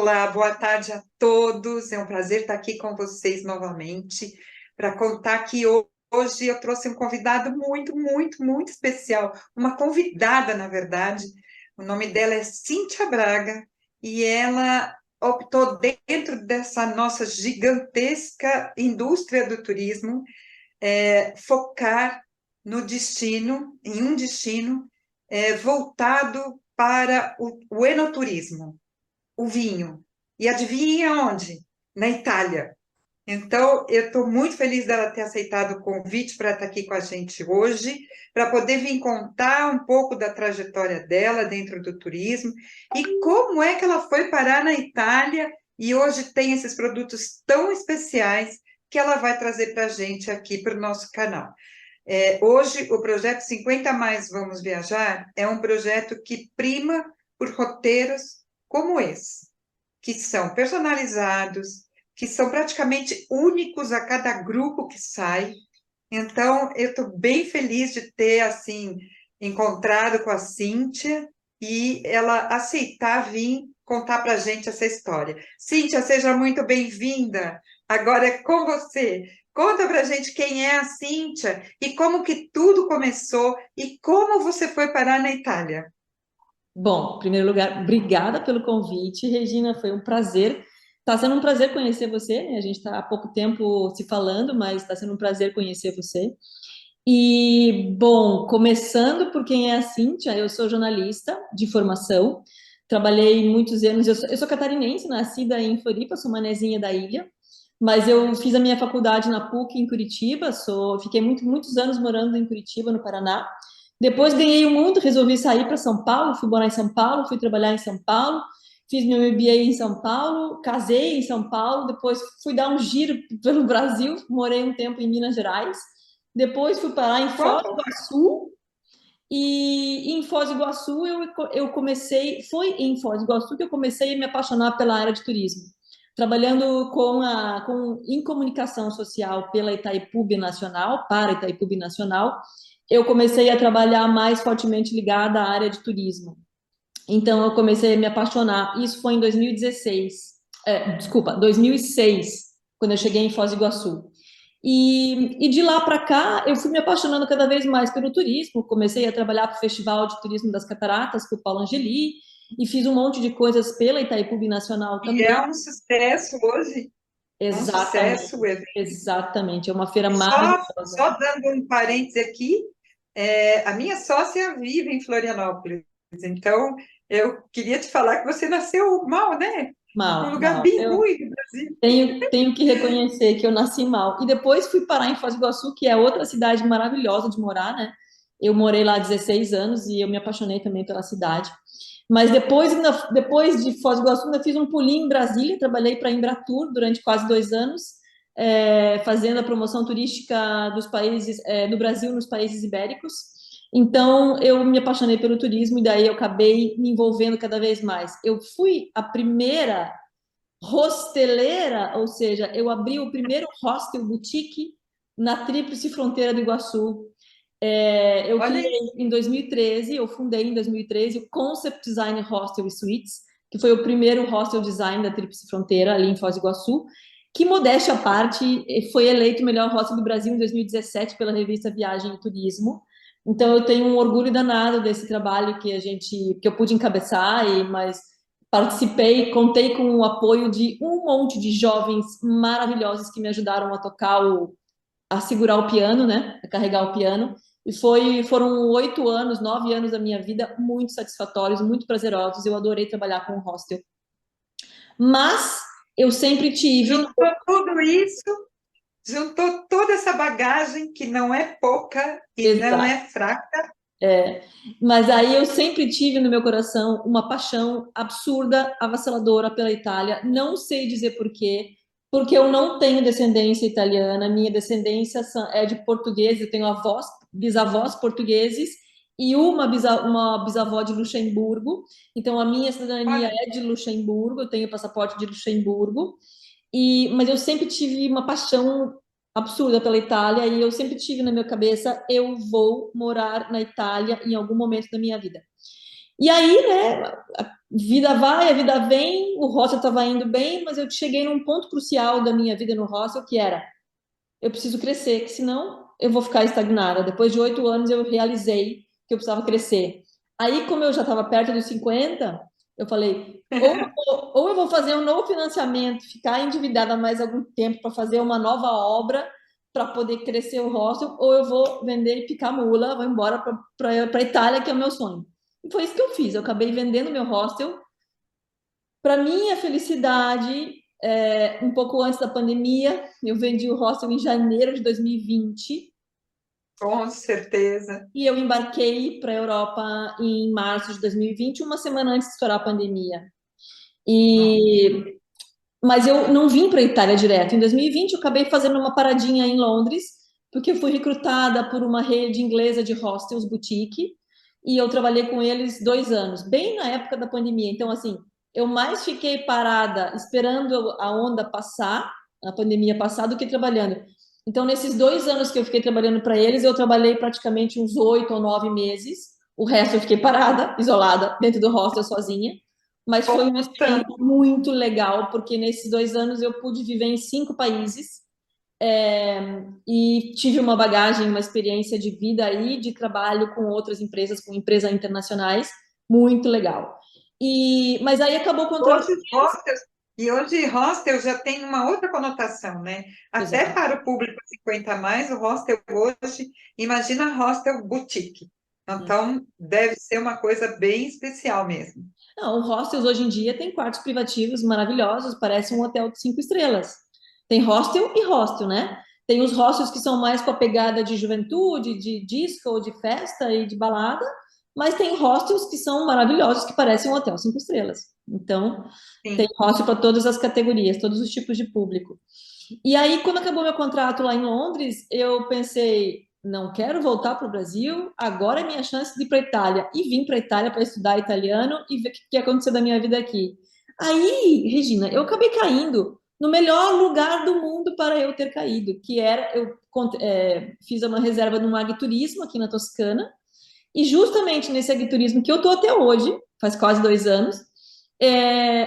Olá, boa tarde a todos. É um prazer estar aqui com vocês novamente para contar que hoje eu trouxe um convidado muito especial, uma convidada, na verdade. O nome dela é Cíntia Braga e ela optou, dentro dessa nossa gigantesca indústria do turismo, focar no destino, em um destino voltado para o enoturismo, o vinho. E adivinha onde? Na Itália. Então, eu estou muito feliz dela ter aceitado o convite para estar aqui com a gente hoje, para poder vir contar um pouco da trajetória dela dentro do turismo e como é que ela foi parar na Itália e hoje tem esses produtos tão especiais que ela vai trazer para a gente aqui para o nosso canal. Hoje, o projeto 50 Mais Vamos Viajar é um projeto que prima por roteiros como esse, que são personalizados, que são praticamente únicos a cada grupo que sai. Então, eu estou bem feliz de ter, assim, encontrado com a Cíntia e ela aceitar vir contar para a gente essa história. Cíntia, seja muito bem-vinda. Agora é com você. Conta para a gente quem é a Cíntia e como que tudo começou e como você foi parar na Itália. Bom, em primeiro lugar, obrigada pelo convite, Regina. Foi um prazer. Está sendo um prazer conhecer você, né? A gente está há pouco tempo se falando, mas está sendo um prazer conhecer você. E, bom, começando por quem é a Cíntia, eu sou jornalista de formação, trabalhei muitos anos. Eu sou catarinense, nascida em Floripa, sou manezinha da ilha, mas eu fiz a minha faculdade na PUC em Curitiba, fiquei muitos anos morando em Curitiba, no Paraná. Depois ganhei o mundo, resolvi sair para São Paulo, fui morar em São Paulo, fui trabalhar em São Paulo, fiz meu MBA em São Paulo, casei em São Paulo, depois fui dar um giro pelo Brasil, morei um tempo em Minas Gerais, depois fui parar em Foz do Como? Iguaçu, e em Foz do Iguaçu eu comecei, foi em Foz do Iguaçu que eu comecei a me apaixonar pela área de turismo. Trabalhando em comunicação social pela Itaipu Nacional, para Itaipu Nacional, eu comecei a trabalhar mais fortemente ligada à área de turismo. Então, eu comecei a me apaixonar. Isso foi em 2016, desculpa, 2006, quando eu cheguei em Foz do Iguaçu. E de lá para cá, eu fui me apaixonando cada vez mais pelo turismo. Comecei a trabalhar para o Festival de Turismo das Cataratas, com o Paulo Angeli, e fiz um monte de coisas pela Itaipu Nacional E também. é um sucesso hoje. Um Exatamente, sucesso o evento. exatamente. É uma feira Só maravilhosa. dando um parêntese aqui, a minha sócia vive em Florianópolis, então eu queria te falar que você nasceu mal, né? Um Mal, lugar mal. bem Eu ruim do Brasil. tenho que reconhecer que eu nasci mal. E depois fui parar em Foz do Iguaçu, que é outra cidade maravilhosa de morar, né? Eu morei lá há 16 anos e eu me apaixonei também pela cidade. Mas depois de Foz do Iguaçu, ainda fiz um pulinho em Brasília, trabalhei para a Embratur durante quase 2 anos, fazendo a promoção turística dos países, do Brasil nos países ibéricos. Então, eu me apaixonei pelo turismo e daí eu acabei me envolvendo cada vez mais. Eu fui a primeira hosteleira, ou seja, eu abri o primeiro hostel boutique na Tríplice Fronteira do Iguaçu. Eu Olha criei isso. em 2013, eu fundei em 2013 o Concept Design Hostel e Suites, que foi o primeiro hostel design da Tríplice Fronteira, ali em Foz do Iguaçu, que, modéstia à parte, foi eleito o melhor hostel do Brasil em 2017 pela revista Viagem e Turismo. Então, eu tenho um orgulho danado desse trabalho que eu pude encabeçar, mas participei, contei com o apoio de um monte de jovens maravilhosos que me ajudaram a a segurar o piano, né, a carregar o piano. E foram 8 anos, 9 anos da minha vida muito satisfatórios, muito prazerosos. Eu adorei trabalhar com o hostel. Mas eu sempre tive, Juntou tudo isso, juntou toda essa bagagem que não é pouca e não exato, é fraca. mas aí eu sempre tive no meu coração uma paixão absurda, avassaladora pela Itália. Não sei dizer por quê, porque eu não tenho descendência italiana, minha descendência é de portugueses, eu tenho avós, bisavós portugueses e uma bisavó de Luxemburgo. Então a minha cidadania Olha, é de Luxemburgo, eu tenho passaporte de Luxemburgo. Mas eu sempre tive uma paixão absurda pela Itália e eu sempre tive na minha cabeça, eu vou morar na Itália em algum momento da minha vida. E aí, né, a vida vai, a vida vem, o hostel estava indo bem, mas eu cheguei num ponto crucial da minha vida no hostel, que era, eu preciso crescer, que senão eu vou ficar estagnada. Depois de 8 anos, eu realizei que eu precisava crescer. Aí, como eu já estava perto dos 50, eu falei, ou eu vou fazer um novo financiamento, ficar endividada mais algum tempo para fazer uma nova obra para poder crescer o hostel, ou eu vou vender e picar mula, vou embora para a Itália, que é o meu sonho. E foi isso que eu fiz. Eu acabei vendendo meu hostel. Para minha felicidade, um pouco antes da pandemia, eu vendi o hostel em janeiro de 2020 Com certeza. e eu embarquei para a Europa em março de 2020, uma semana antes de estourar a pandemia. Não. E mas eu não vim para a Itália direto. Em 2020, eu acabei fazendo uma paradinha em Londres, porque eu fui recrutada por uma rede inglesa de hostels boutique, e eu trabalhei com eles 2 anos, bem na época da pandemia. Então, assim, eu mais fiquei parada esperando a onda passar, a pandemia passar, do que trabalhando. Então, nesses 2 anos que eu fiquei trabalhando para eles, eu trabalhei praticamente uns 8 ou 9 meses. O resto eu fiquei parada, isolada, dentro do hostel sozinha. Mas foi uma Conta. experiência muito legal, porque nesses 2 anos eu pude viver em 5 países, e tive uma bagagem, uma experiência de vida aí, de trabalho com outras empresas, com empresas internacionais, muito legal. Mas aí acabou o contrato. Hoje, hostels, e hoje hostel já tem uma outra conotação, né? Até Exato. para o público 50 a mais, o hostel hoje, imagina hostel boutique. Então, deve ser uma coisa bem especial mesmo. Não, hostels hoje em dia tem quartos privativos maravilhosos, parece um hotel de 5 estrelas. Tem hostel e hostel, né? Tem os hostels que são mais com a pegada de juventude, de disco, de festa e de balada, mas tem hostels que são maravilhosos, que parecem um hotel 5 estrelas. Então, tem Sim. hostel para todas as categorias, todos os tipos de público. E aí, quando acabou meu contrato lá em Londres, eu pensei, não quero voltar para o Brasil, agora é minha chance de ir para a Itália. E vim para a Itália para estudar italiano e ver o que aconteceu da minha vida aqui. Aí, Regina, eu acabei caindo no melhor lugar do mundo para eu ter caído, que era, fiz uma reserva num agriturismo aqui na Toscana, e justamente nesse agriturismo que eu estou até hoje, faz quase 2 anos,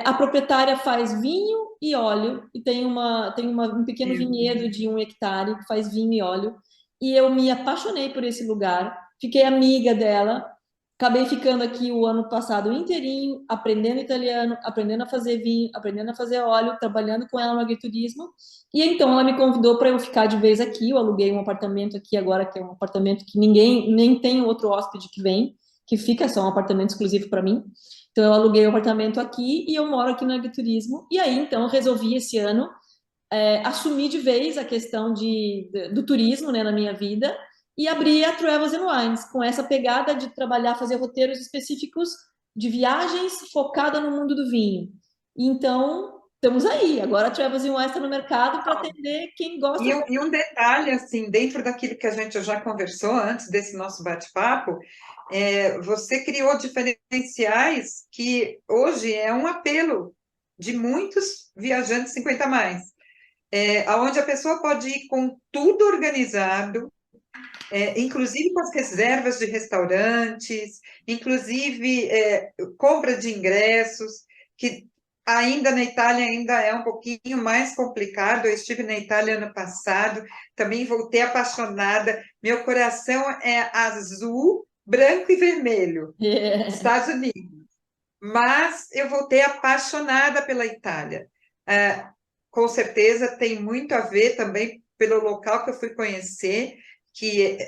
a proprietária faz vinho e óleo, e um pequeno vinhedo de 1 hectare que faz vinho e óleo, e eu me apaixonei por esse lugar, fiquei amiga dela, acabei ficando aqui o ano passado inteirinho, aprendendo italiano, aprendendo a fazer vinho, aprendendo a fazer óleo, trabalhando com ela no agriturismo, e então ela me convidou para eu ficar de vez aqui, eu aluguei um apartamento aqui agora, que é um apartamento que ninguém, nem tem outro hóspede que vem, que fica, só um apartamento exclusivo para mim, então, eu aluguei o apartamento aqui e eu moro aqui no agriturismo. E aí, então, eu resolvi esse ano assumir de vez a questão do turismo, né, na minha vida e abrir a Travels and Wines, com essa pegada de trabalhar, fazer roteiros específicos de viagens focada no mundo do vinho. Então, estamos aí. Agora a Travels and Wines está no mercado para atender quem gosta. E um detalhe, assim, dentro daquilo que a gente já conversou antes desse nosso bate-papo, você criou diferenciais que hoje é um apelo de muitos viajantes 50 a mais, onde a pessoa pode ir com tudo organizado, inclusive com as reservas de restaurantes, inclusive compra de ingressos, que ainda na Itália ainda é um pouquinho mais complicado. Eu estive na Itália ano passado, também voltei apaixonada. Meu coração é azul, branco e vermelho, Estados Unidos. Mas eu voltei apaixonada pela Itália. É, com certeza tem muito a ver também pelo local que eu fui conhecer, que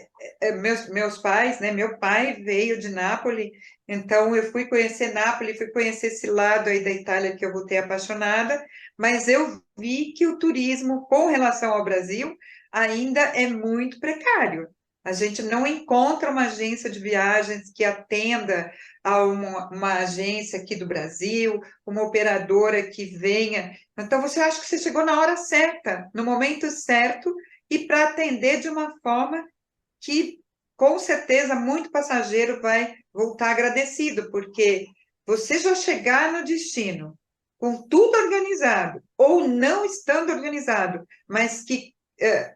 meus pais, né? Meu pai veio de Nápoles, então eu fui conhecer Nápoles, fui conhecer esse lado aí da Itália que eu voltei apaixonada, mas eu vi que o turismo com relação ao Brasil ainda é muito precário. A gente não encontra uma agência de viagens que atenda a uma agência aqui do Brasil, uma operadora que venha. Então, você acha que você chegou na hora certa, no momento certo, e para atender de uma forma que, com certeza, muito passageiro vai voltar agradecido, porque você já chegar no destino com tudo organizado, ou não estando organizado, mas que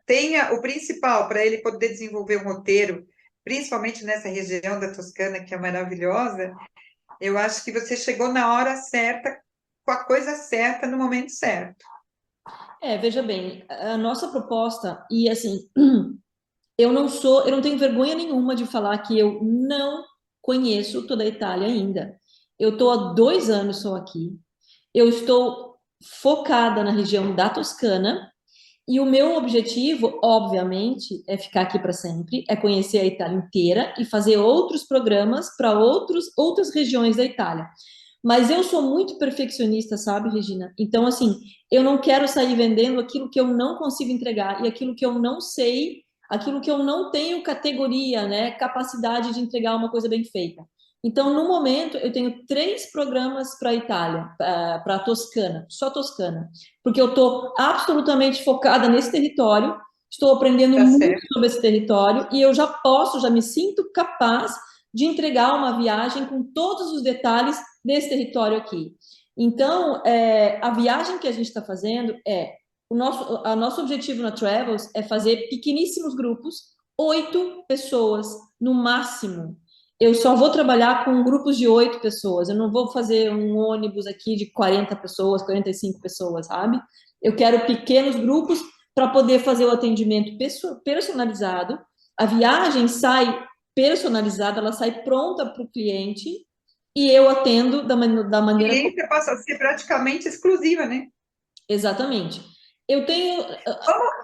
tenha o principal para ele poder desenvolver um roteiro, principalmente nessa região da Toscana, que é maravilhosa, Eu acho que você chegou na hora certa, com a coisa certa, no momento certo. Veja bem, a nossa proposta, e assim, eu não tenho vergonha nenhuma de falar que eu não conheço toda a Itália ainda. Eu estou há 2 anos só aqui. Eu estou focada na região da Toscana e o meu objetivo, obviamente, é ficar aqui para sempre, é conhecer a Itália inteira e fazer outros programas para outras regiões da Itália. Mas eu sou muito perfeccionista, sabe, Regina? Então, assim, eu não quero sair vendendo aquilo que eu não consigo entregar e aquilo que eu não sei, aquilo que eu não tenho categoria, né, capacidade de entregar uma coisa bem feita. Então, no momento, eu tenho 3 programas para a Itália, para a Toscana, só Toscana, porque eu estou absolutamente focada nesse território, estou aprendendo Tá muito certo. sobre esse território e eu já me sinto capaz de entregar uma viagem com todos os detalhes desse território aqui. Então, a viagem que a gente está fazendo o nosso objetivo na Travels é fazer pequeníssimos grupos, 8 pessoas no máximo. Eu só vou trabalhar com grupos de 8 pessoas. Eu não vou fazer um ônibus aqui de 40 pessoas, 45 pessoas, sabe? Eu quero pequenos grupos para poder fazer o atendimento personalizado. A viagem sai personalizada, ela sai pronta para o cliente e eu atendo da maneira como. Experiência passa a ser praticamente exclusiva, né? Exatamente. Eu tenho.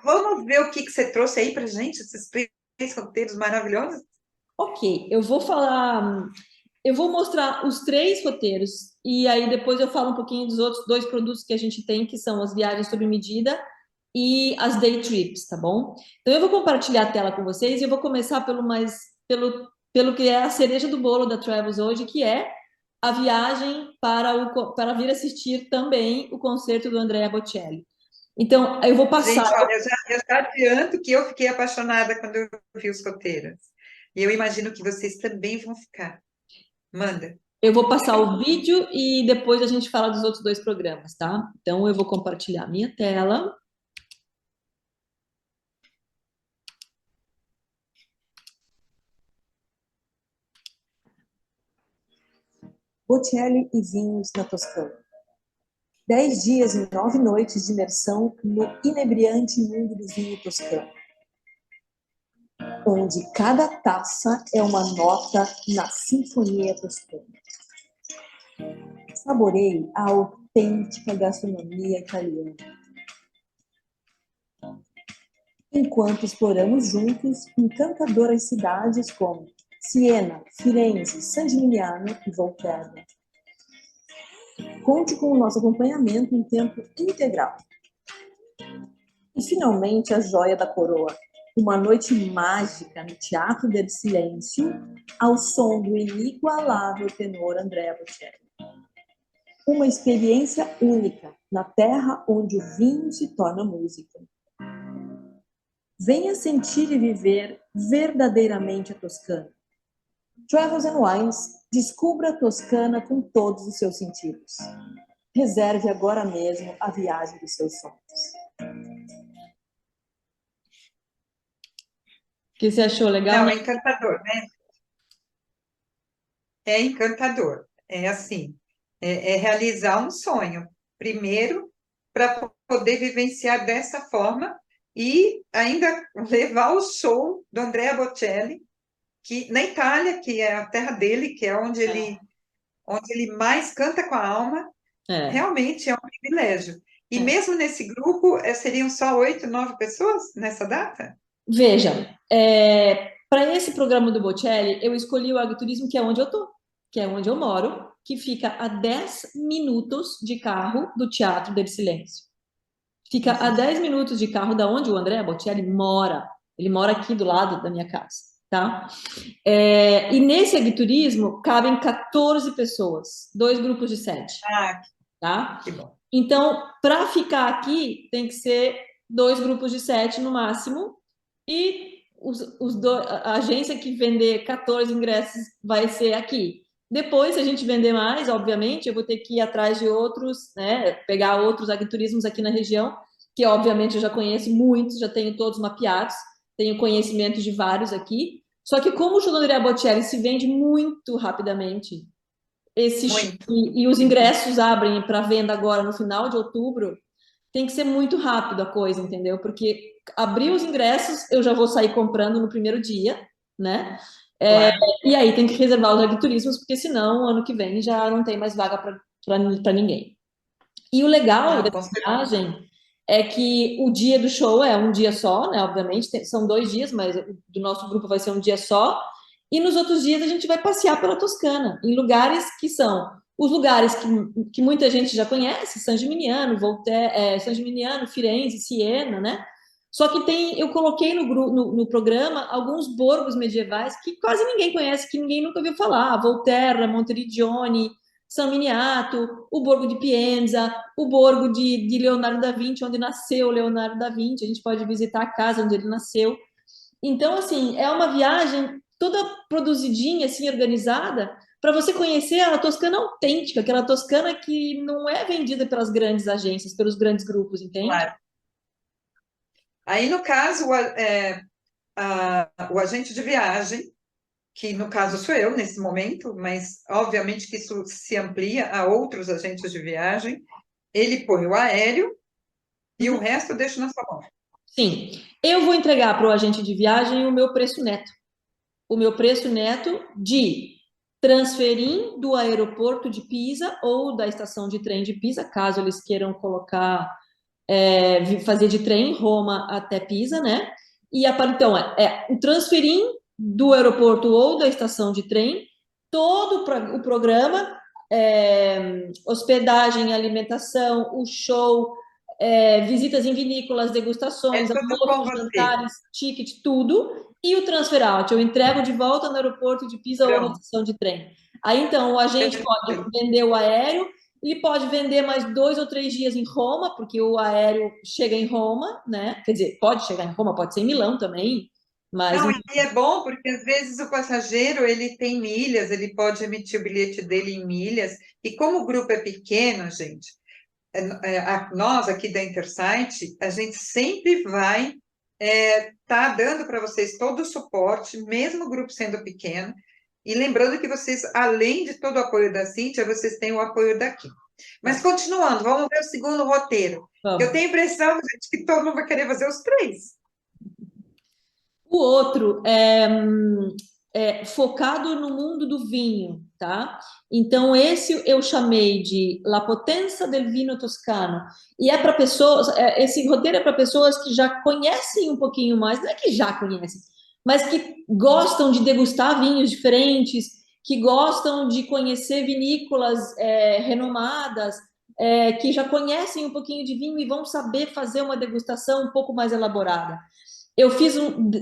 Vamos ver o que você trouxe aí para gente, esses 3 roteiros maravilhosos? Ok, eu vou falar. Eu vou mostrar os 3 roteiros e aí depois eu falo um pouquinho dos outros 2 produtos que a gente tem, que são as viagens sob medida e as day trips, tá bom? Então eu vou compartilhar a tela com vocês e eu vou começar pelo que é a cereja do bolo da Travels hoje, que é a viagem para vir assistir também o concerto do Andrea Bocelli. Então, eu vou passar. Gente, olha, eu já adianto que eu fiquei apaixonada quando eu vi os roteiros. E eu imagino que vocês também vão ficar. Manda. Eu vou passar o vídeo e depois a gente fala dos outros 2 programas, tá? Então, eu vou compartilhar minha tela. Bocelli e vinhos na Toscana. 10 dias e 9 noites de imersão no inebriante mundo do vinho toscano, onde cada taça é uma nota na sinfonia toscana. Saboreie a autêntica gastronomia italiana, enquanto exploramos juntos encantadoras cidades como Siena, Firenze, San Gimignano e Volterra. Conte com o nosso acompanhamento em tempo integral. E, finalmente, a joia da coroa. Uma noite mágica no Teatro del Silêncio, ao som do inigualável tenor Andrea Bocelli. Uma experiência única na terra onde o vinho se torna música. Venha sentir e viver verdadeiramente a Toscana. Travels and Wines, descubra a Toscana com todos os seus sentidos. Reserve agora mesmo a viagem dos seus sonhos. O que você achou legal, Não, né? é encantador, né? É encantador. É assim, é realizar um sonho. Primeiro, para poder vivenciar dessa forma e ainda levar o show do Andrea Bocelli, que na Itália, que é a terra dele, que é onde ele mais canta com a alma, É. realmente é um privilégio. E É. mesmo nesse grupo, seriam só 8, 9 pessoas nessa data? Veja, para esse programa do Bocelli, eu escolhi o agriturismo, que é onde eu tô, que é onde eu moro, que fica a 10 minutos de carro do Teatro del Silêncio. Fica a 10 minutos de carro da onde o Andrea Bocelli mora. Ele mora aqui do lado da minha casa, tá? E nesse agriturismo cabem 14 pessoas, 2 grupos de 7, Ah, tá? que bom. Então, para ficar aqui, tem que ser 2 grupos de 7 no máximo, e a agência que vender 14 ingressos vai ser aqui. Depois, se a gente vender mais, obviamente, eu vou ter que ir atrás de outros, né, pegar outros agriturismos aqui na região, que obviamente eu já conheço muitos, já tenho todos mapeados, tenho conhecimento de vários aqui. Só que como o Giuliano Bocelli se vende muito rapidamente, Muito. E os ingressos abrem para venda agora no final de outubro. Tem que ser muito rápido a coisa, entendeu? Porque abrir os ingressos, eu já vou sair comprando no primeiro dia, né? Claro. E aí tem que reservar os agriturismos, porque senão ano que vem já não tem mais vaga para ninguém. E o legal Não, dessa com certeza. viagem é que o dia do show é um dia só, né? Obviamente, são 2 dias, mas do nosso grupo vai ser um dia só. E nos outros dias a gente vai passear pela Toscana, em lugares que são os lugares que muita gente já conhece, San Gimignano, Voltaire, San Gimignano, Firenze, Siena, né? Só que eu coloquei no programa alguns borgos medievais que quase ninguém conhece, que ninguém nunca ouviu falar. Volterra, Monteriggioni, San Miniato, o Borgo de Pienza, o Borgo de Leonardo da Vinci, onde nasceu Leonardo da Vinci. A gente pode visitar a casa onde ele nasceu. Então, assim, é uma viagem toda produzidinha, assim, organizada, para você conhecer a Toscana autêntica, aquela Toscana que não é vendida pelas grandes agências, pelos grandes grupos, entende? Claro. Aí, no caso, o agente de viagem, que no caso sou eu nesse momento, mas obviamente que isso se amplia a outros agentes de viagem, ele põe o aéreo e o Uhum. resto eu deixo na sua mão. Sim, eu vou entregar para o agente de viagem o meu preço neto. O meu preço neto de transferir do aeroporto de Pisa ou da estação de trem de Pisa, caso eles queiram colocar, fazer de trem Roma até Pisa, né? E então o transferir do aeroporto ou da estação de trem, todo o programa, hospedagem, alimentação, o show, visitas em vinícolas, É degustações, tudo com almoços, você. jantares, ticket, tudo. E o transfer out, eu entrego de volta no aeroporto de Pisa ou na Pronto. estação de trem. Aí, então, o agente pode Perfeito. vender o aéreo, ele pode vender mais 2 ou 3 dias em Roma, porque o aéreo chega em Roma, né? Quer dizer, pode chegar em Roma, pode ser em Milão também, mas Não, e é bom porque às vezes o passageiro ele tem milhas, ele pode emitir o bilhete dele em milhas, e como o grupo é pequeno, gente, nós aqui da Intersight, a gente sempre vai tá dando para vocês todo o suporte, mesmo o grupo sendo pequeno, e lembrando que vocês, além de todo o apoio da Cíntia, vocês têm o apoio daqui. Mas continuando, vamos ver o segundo roteiro. Eu vamos. tenho a impressão, gente, que todo mundo vai querer fazer os três. O outro é focado no mundo do vinho, tá? Então, esse eu chamei de La Potenza del Vino Toscano. E é para pessoas, esse roteiro é para pessoas que já conhecem um pouquinho mais, não é que já conhecem, mas que gostam de degustar vinhos diferentes, que gostam de conhecer vinícolas renomadas, que já conhecem um pouquinho de vinho e vão saber fazer uma degustação um pouco mais elaborada. Eu fiz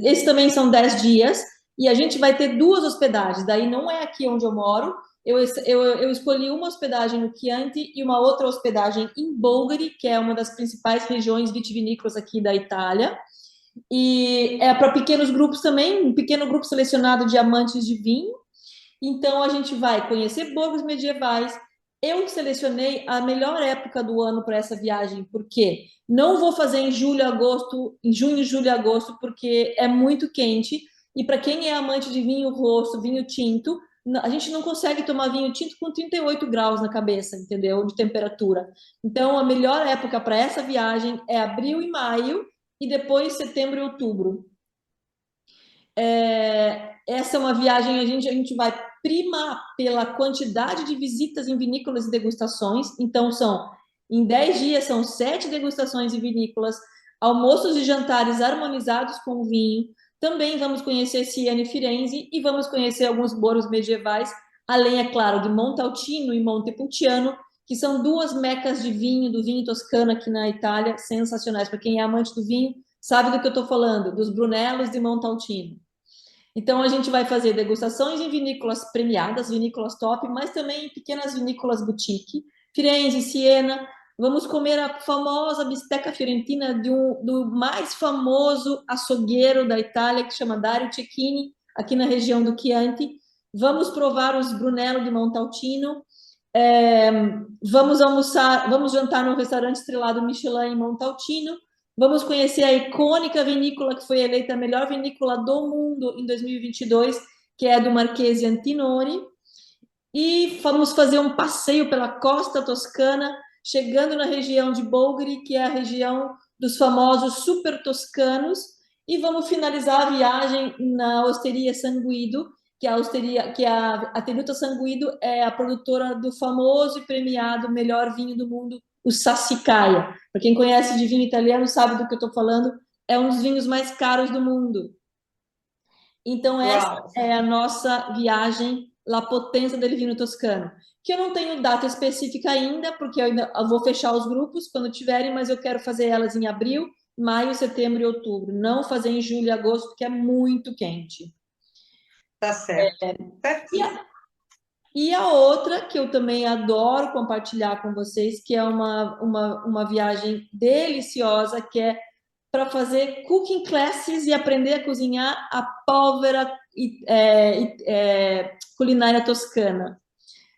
esses também são 10 dias, e a gente vai ter 2 hospedagens, daí não é aqui onde eu moro, eu escolhi uma hospedagem no Chianti e uma outra hospedagem em Bolgari, que é uma das principais regiões vitivinícolas aqui da Itália, e é para pequenos grupos também, um pequeno grupo selecionado de amantes de vinho. Então a gente vai conhecer borgos medievais. Eu selecionei a melhor época do ano para essa viagem, porque não vou fazer em julho, agosto, em junho, julho e agosto, porque é muito quente. E para quem é amante de vinho rosto, vinho tinto, a gente não consegue tomar vinho tinto com 38 graus na cabeça, entendeu? De temperatura. Então a melhor época para essa viagem é abril e maio, e depois setembro e outubro. Essa é uma viagem, a gente vai primar pela quantidade de visitas em vinícolas e degustações. Então, em 10 dias, são 7 degustações em vinícolas, almoços e jantares harmonizados com vinho. Também vamos conhecer Siena e Firenze e vamos conhecer alguns borgos medievais, além, é claro, de Montalcino e Montepulciano, que são 2 mecas de vinho, do vinho toscano aqui na Itália, sensacionais. Para quem é amante do vinho, sabe do que eu estou falando, dos Brunellos de Montalcino. Então, a gente vai fazer degustações em vinícolas premiadas, vinícolas top, mas também em pequenas vinícolas boutique, Firenze, Siena. Vamos comer a famosa bisteca fiorentina do mais famoso açougueiro da Itália, que chama Dario Cecchini, aqui na região do Chianti. Vamos provar os Brunello de Montalcino. Vamos jantar no restaurante estrelado Michelin em Montalcino. Vamos conhecer a icônica vinícola que foi eleita a melhor vinícola do mundo em 2022, que é a do Marchesi Antinori. e vamos fazer um passeio pela costa toscana, chegando na região de Bolgheri, que é a região dos famosos super toscanos, e vamos finalizar a viagem na Osteria San Guido, que a osteria, que a Tenuta San Guido é a produtora do famoso e premiado melhor vinho do mundo, o Sassicaia. Para quem conhece de vinho italiano sabe do que eu estou falando, é um dos vinhos mais caros do mundo. Então, essa Uau! é a nossa viagem La Potenza del Vino Toscano, que eu não tenho data específica ainda, porque eu vou fechar os grupos quando tiverem, mas eu quero fazer elas em abril, maio, setembro e outubro. Não fazer em julho e agosto, porque é muito quente. Tá certo. E Certíssimo. a, e a outra, que eu também adoro compartilhar com vocês, que é uma viagem deliciosa, que é para fazer cooking classes e aprender a cozinhar a pólvora culinária toscana.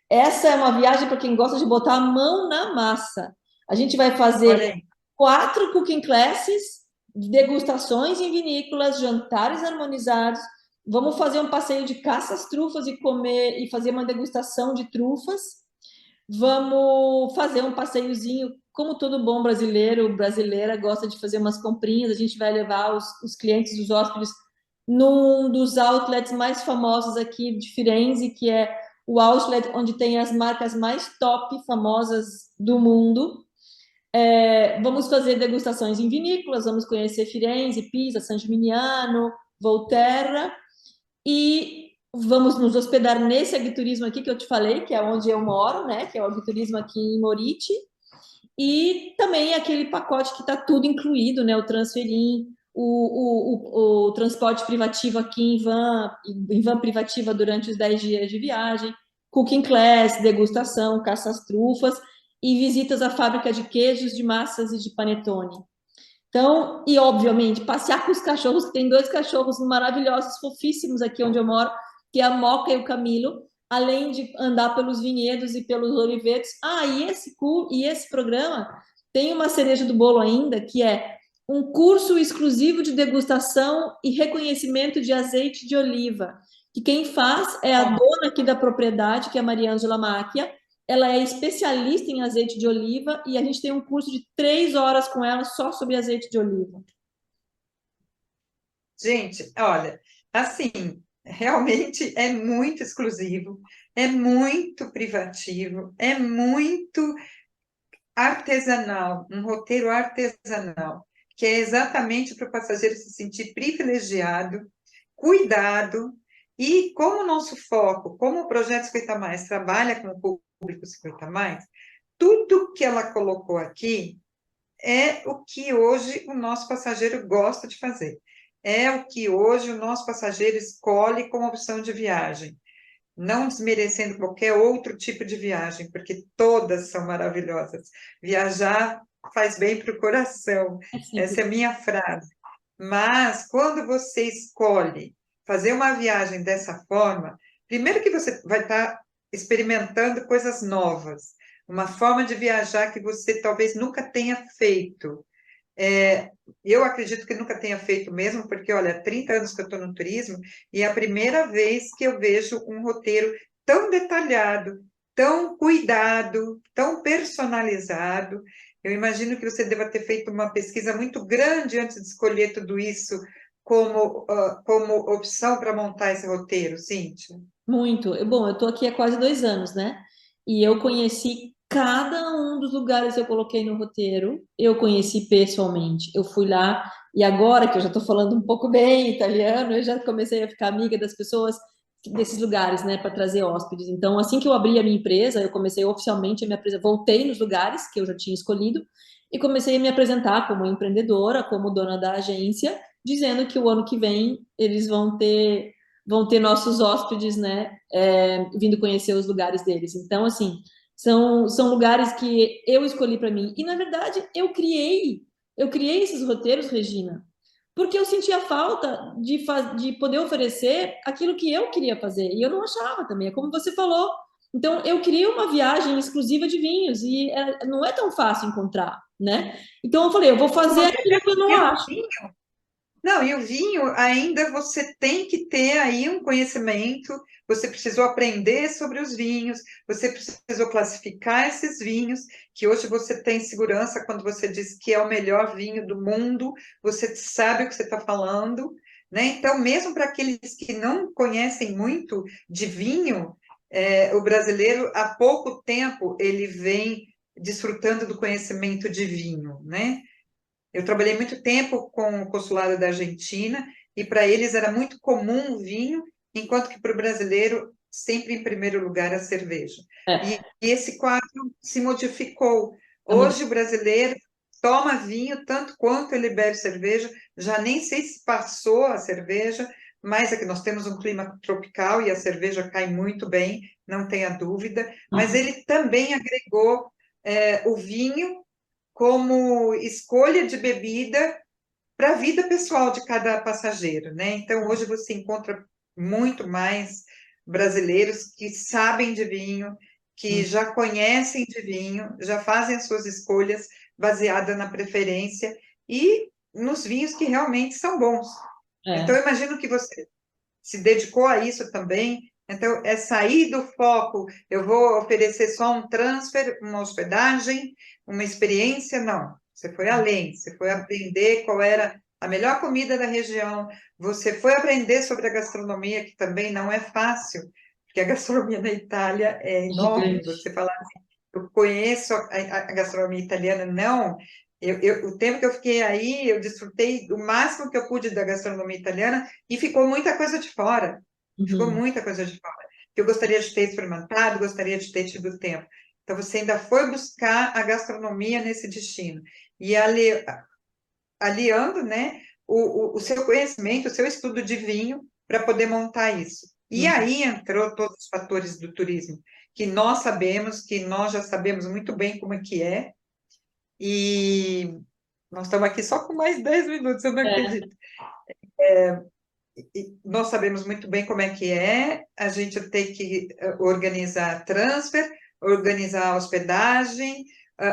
Essa é uma viagem para quem gosta de botar a mão na massa. A gente vai Olha fazer aí. 4 cooking classes, degustações em vinícolas, jantares harmonizados. Vamos fazer um passeio de caça às trufas e comer e fazer uma degustação de trufas. Vamos fazer um passeiozinho, como todo bom brasileiro, brasileira gosta de fazer umas comprinhas. A gente vai levar os clientes, os hóspedes, num dos outlets mais famosos aqui de Firenze, que é o outlet onde tem as marcas mais top, famosas do mundo. Vamos fazer degustações em vinícolas, vamos conhecer Firenze, Pisa, San Gimignano, Volterra, e vamos nos hospedar nesse agriturismo aqui que eu te falei, que é onde eu moro, né? Que é o agriturismo aqui em Morite. E também aquele pacote que está tudo incluído, né? O transferim, o transporte privativo aqui em van privativa durante os 10 dias de viagem, cooking class, degustação, caça às trufas e visitas à fábrica de queijos, de massas e de panetone. Então, e obviamente, passear com os cachorros, que tem 2 cachorros maravilhosos, fofíssimos aqui onde eu moro, que é a Moca e o Camilo, além de andar pelos vinhedos e pelos olivetos. Ah, e esse programa tem uma cereja do bolo ainda, que é um curso exclusivo de degustação e reconhecimento de azeite de oliva, que quem faz é a dona aqui da propriedade, que é a Mariângela Macchia. Ela é especialista em azeite de oliva e a gente tem um curso de 3 horas com ela só sobre azeite de oliva. Gente, olha, assim, realmente é muito exclusivo, é muito privativo, é muito artesanal, um roteiro artesanal, que é exatamente para o passageiro se sentir privilegiado, cuidado, e como o nosso foco, como o Projeto 50 Mais trabalha com o público 50 Mais, tudo que ela colocou aqui é o que hoje o nosso passageiro gosta de fazer. É o que hoje o nosso passageiro escolhe como opção de viagem, não desmerecendo qualquer outro tipo de viagem, porque todas são maravilhosas. Viajar faz bem para o coração, essa é a minha frase. Mas quando você escolhe fazer uma viagem dessa forma, primeiro que você vai estar experimentando coisas novas, uma forma de viajar que você talvez nunca tenha feito. Eu acredito que nunca tenha feito mesmo, porque, olha, há 30 anos que eu estou no turismo, e é a primeira vez que eu vejo um roteiro tão detalhado, tão cuidado, tão personalizado. Eu imagino que você deva ter feito uma pesquisa muito grande antes de escolher tudo isso como opção para montar esse roteiro, Cíntia. Muito. Bom, eu estou aqui há quase 2 anos, né? E eu conheci cada um dos lugares que eu coloquei no roteiro, eu conheci pessoalmente. Eu fui lá, e agora que eu já estou falando um pouco bem italiano, eu já comecei a ficar amiga das pessoas desses lugares, né, para trazer hóspedes. Então, assim que eu abri a minha empresa, eu comecei oficialmente a me apresentar, voltei nos lugares que eu já tinha escolhido e comecei a me apresentar como empreendedora, como dona da agência, dizendo que o ano que vem eles vão ter nossos hóspedes, né, vindo conhecer os lugares deles. Então, assim, são lugares que eu escolhi para mim. E, na verdade, eu criei esses roteiros, Regina, porque eu sentia falta de poder oferecer aquilo que eu queria fazer. E eu não achava também, é como você falou. Então, eu queria uma viagem exclusiva de vinhos e não é tão fácil encontrar, né? Então, eu falei, eu vou fazer Você aquilo que eu não tem um acho. vinho? Não, e o vinho ainda você tem que ter aí um conhecimento, você precisou aprender sobre os vinhos, você precisou classificar esses vinhos, que hoje você tem segurança quando você diz que é o melhor vinho do mundo, você sabe o que você está falando, né? Então, mesmo para aqueles que não conhecem muito de vinho, o brasileiro, há pouco tempo, ele vem desfrutando do conhecimento de vinho, né? Eu trabalhei muito tempo com o consulado da Argentina e para eles era muito comum o vinho, enquanto que para o brasileiro sempre em primeiro lugar a cerveja. É, E esse quadro se modificou. tá mudando. Hoje o brasileiro toma vinho tanto quanto ele bebe cerveja, já nem sei se passou a cerveja, mas é que nós temos um clima tropical e a cerveja cai muito bem, não tenha dúvida, mas Uhum. ele também agregou o vinho como escolha de bebida para a vida pessoal de cada passageiro, né? Então, hoje você encontra muito mais brasileiros que sabem de vinho, que já conhecem de vinho, já fazem as suas escolhas baseadas na preferência e nos vinhos que realmente são bons. Então, É. eu imagino que você se dedicou a isso também. Então, é sair do foco, eu vou oferecer só um transfer, uma hospedagem, uma experiência, não. Você foi além, você foi aprender qual era a melhor comida da região, você foi aprender sobre a gastronomia, que também não é fácil, porque a gastronomia na Itália é enorme. Gigante. Você falar assim, eu conheço a gastronomia italiana, não. O tempo que eu fiquei aí, eu desfrutei o máximo que eu pude da gastronomia italiana, e ficou muita coisa de fora. Ficou Uhum. muita coisa de fora. Que eu gostaria de ter experimentado, gostaria de ter tido tempo. Então, você ainda foi buscar a gastronomia nesse destino. E aliando, né, o seu conhecimento, o seu estudo de vinho, para poder montar isso. E Uhum. aí entrou todos os fatores do turismo, que nós sabemos, que nós já sabemos muito bem como é que é. E nós estamos aqui só com mais 10 minutos, eu não É. acredito. E nós sabemos muito bem como é que é, a gente tem que organizar transfer, organizar a hospedagem,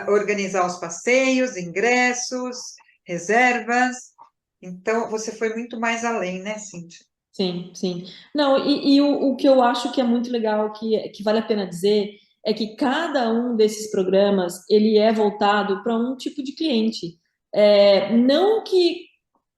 organizar os passeios, ingressos, reservas. Então, você foi muito mais além, né, Cíntia? Sim, sim. Não, e o que eu acho que é muito legal, que vale a pena dizer, é que cada um desses programas, ele é voltado para um tipo de cliente. Não que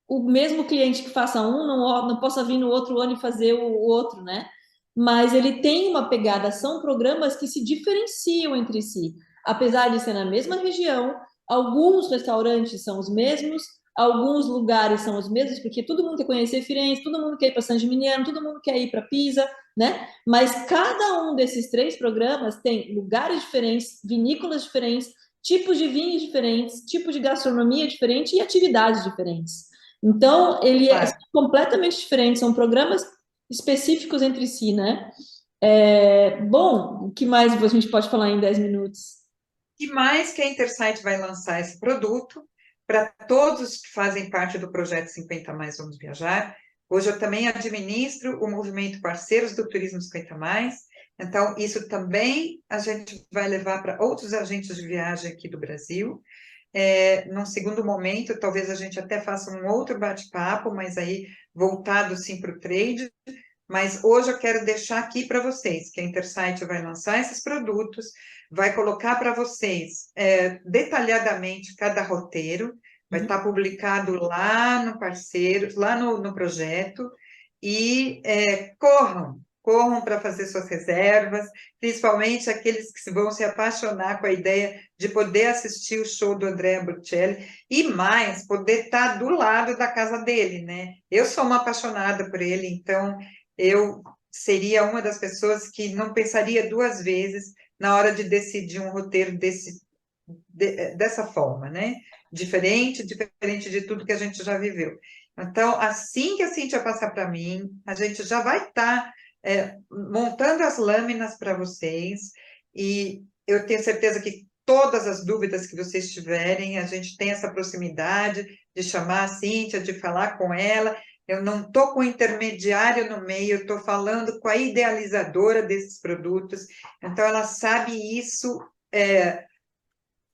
o mesmo cliente que faça um não possa vir no outro ano e fazer o outro, né? Mas ele tem uma pegada, são programas que se diferenciam entre si. Apesar de ser na mesma região, alguns restaurantes são os mesmos, alguns lugares são os mesmos, porque todo mundo quer conhecer Firenze, todo mundo quer ir para San Gimignano, todo mundo quer ir para Pisa, né? Mas cada um desses três programas tem lugares diferentes, vinícolas diferentes, tipos de vinhos diferentes, tipos de gastronomia diferente e atividades diferentes. Então, são Claro. completamente diferentes, são programas específicos entre si, né? Bom, o que mais a gente pode falar em 10 minutos? E mais que a Intersight vai lançar esse produto para todos que fazem parte do projeto 50 Mais Vamos Viajar. Hoje eu também administro o movimento Parceiros do Turismo 50 Mais. Então, isso também a gente vai levar para outros agentes de viagem aqui do Brasil. Num segundo momento, talvez a gente até faça um outro bate-papo, mas aí voltado sim para o trade. Mas hoje eu quero deixar aqui para vocês que a Intersight vai lançar esses produtos, vai colocar para vocês detalhadamente cada roteiro, vai Uhum. estar publicado lá no parceiro, lá no projeto, e corram para fazer suas reservas, principalmente aqueles que vão se apaixonar com a ideia de poder assistir o show do Andrea Bocelli, e mais, poder estar do lado da casa dele, né? Eu sou uma apaixonada por ele, então eu seria uma das pessoas que não pensaria duas vezes na hora de decidir um roteiro dessa forma, né? Diferente de tudo que a gente já viveu. Então, assim que a Cíntia passar para mim, a gente já vai estar montando as lâminas para vocês, e eu tenho certeza que todas as dúvidas que vocês tiverem, a gente tem essa proximidade de chamar a Cíntia, de falar com ela. Eu não estou com intermediário no meio, eu estou falando com a idealizadora desses produtos, então ela sabe isso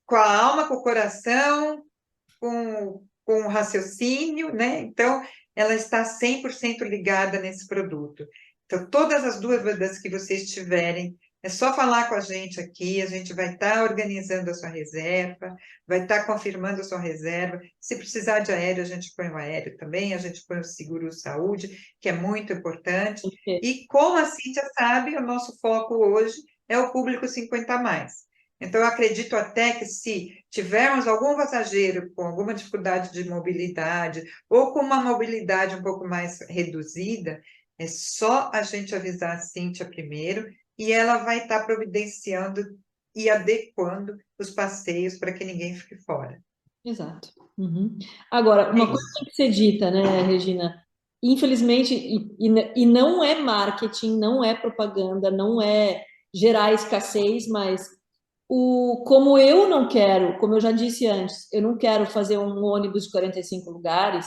com a alma, com o coração, com o raciocínio, né? Então, ela está 100% ligada nesse produto. Então, todas as dúvidas que vocês tiverem, é só falar com a gente aqui, a gente vai estar organizando a sua reserva, vai estar confirmando a sua reserva. Se precisar de aéreo, a gente põe o aéreo também, a gente põe o seguro-saúde, que é muito importante. E como a Cíntia sabe, o nosso foco hoje é o público 50 a mais. Então, eu acredito até que se tivermos algum passageiro com alguma dificuldade de mobilidade ou com uma mobilidade um pouco mais reduzida, é só a gente avisar a Cíntia primeiro e ela vai estar providenciando e adequando os passeios para que ninguém fique fora. Exato. Uhum. Agora, uma coisa tem que ser dita, né, Regina? Infelizmente, e não é marketing, não é propaganda, não é gerar escassez, mas como eu não quero, como eu já disse antes, eu não quero fazer um ônibus de 45 lugares,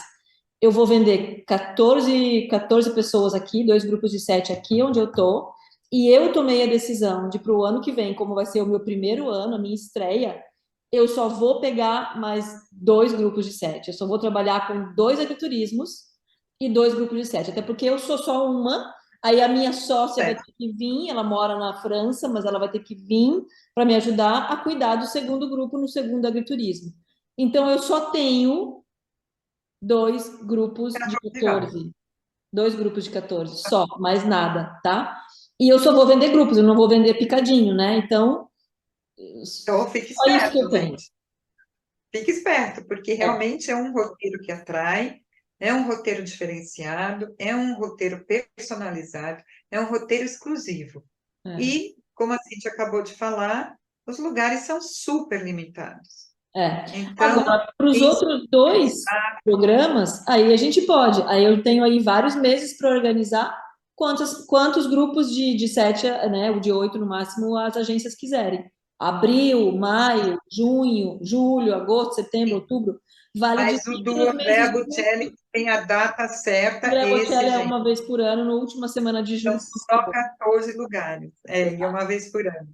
eu vou vender 14 pessoas aqui, 2 grupos de 7 aqui onde eu estou, e eu tomei a decisão de para o ano que vem, como vai ser o meu primeiro ano, a minha estreia, eu só vou pegar mais 2 grupos de 7. Eu só vou trabalhar com 2 agriturismos e 2 grupos de 7. Até porque eu sou só uma, aí a minha sócia vai ter que vir, ela mora na França, mas ela vai ter que vir para me ajudar a cuidar do segundo grupo no segundo agriturismo. Então, eu só tenho 2 grupos de 14. 2 grupos de 14, só, mais nada, tá? E eu só vou vender grupos, eu não vou vender picadinho, né? Então, Então, fique só isso que eu esperto, tenho. gente. Fique esperto, porque realmente é um roteiro que atrai, é um roteiro diferenciado, é um roteiro personalizado, é um roteiro exclusivo. É. E, como a Cintia acabou de falar, os lugares são super limitados. É. Então, Agora, para os quem outros 2 programas, aí a gente pode. Aí eu tenho aí vários meses para organizar quantos grupos de 7, né, ou de 8 no máximo, as agências quiserem. Abril, maio, junho, julho, agosto, setembro, outubro. Vale Mas o dizer que do nos Andrea meses de Bocelli tem a data certa, André esse, Bocelli é gente, uma vez por ano, na última semana de são julho. só 14 lugares, e uma vez por ano.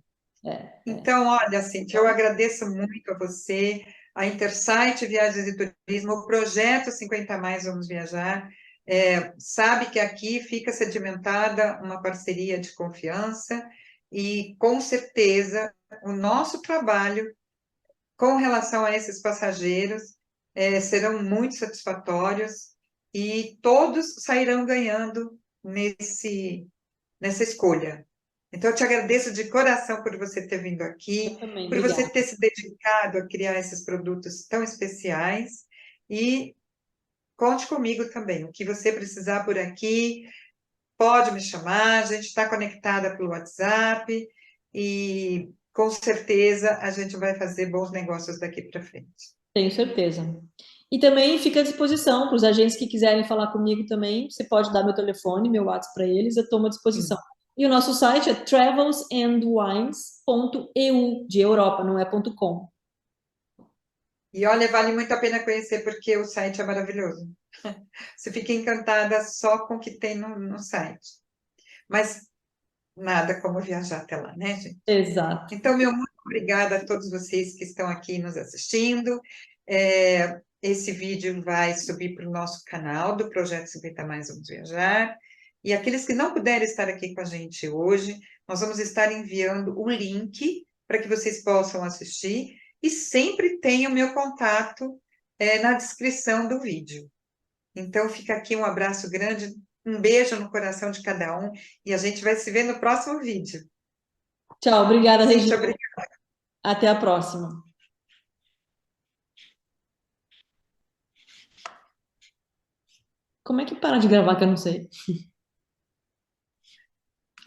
É. Então, olha, Cintia, eu agradeço muito a você, a Intersight Viagens e Turismo, o projeto 50 a mais Vamos Viajar. Sabe que aqui fica sedimentada uma parceria de confiança e, com certeza, o nosso trabalho com relação a esses passageiros serão muito satisfatórios e todos sairão ganhando nessa escolha. Então, eu te agradeço de coração por você ter vindo aqui, Eu também, por você obrigada. ter se dedicado a criar esses produtos tão especiais e conte comigo também. O que você precisar por aqui, pode me chamar, a gente está conectada pelo WhatsApp e com certeza a gente vai fazer bons negócios daqui para frente. Tenho certeza. E também fica à disposição para os agentes que quiserem falar comigo também. Você pode dar meu telefone, meu WhatsApp para eles, eu estou à disposição. E o nosso site é travelsandwines.eu, de Europa, não é .com. E olha, vale muito a pena conhecer porque o site é maravilhoso. Você fica encantada só com o que tem no site. Mas nada como viajar até lá, né, gente? Exato. Então, meu muito obrigada a todos vocês que estão aqui nos assistindo. Esse vídeo vai subir para o nosso canal do Projeto 50 Mais Vamos Viajar. E aqueles que não puderem estar aqui com a gente hoje, nós vamos estar enviando o link para que vocês possam assistir. E sempre tem o meu contato na descrição do vídeo. Então, fica aqui um abraço grande, um beijo no coração de cada um. E a gente vai se ver no próximo vídeo. Tchau, obrigada, Cíntia, Regina. Até a próxima. Como é que para de gravar que eu não sei?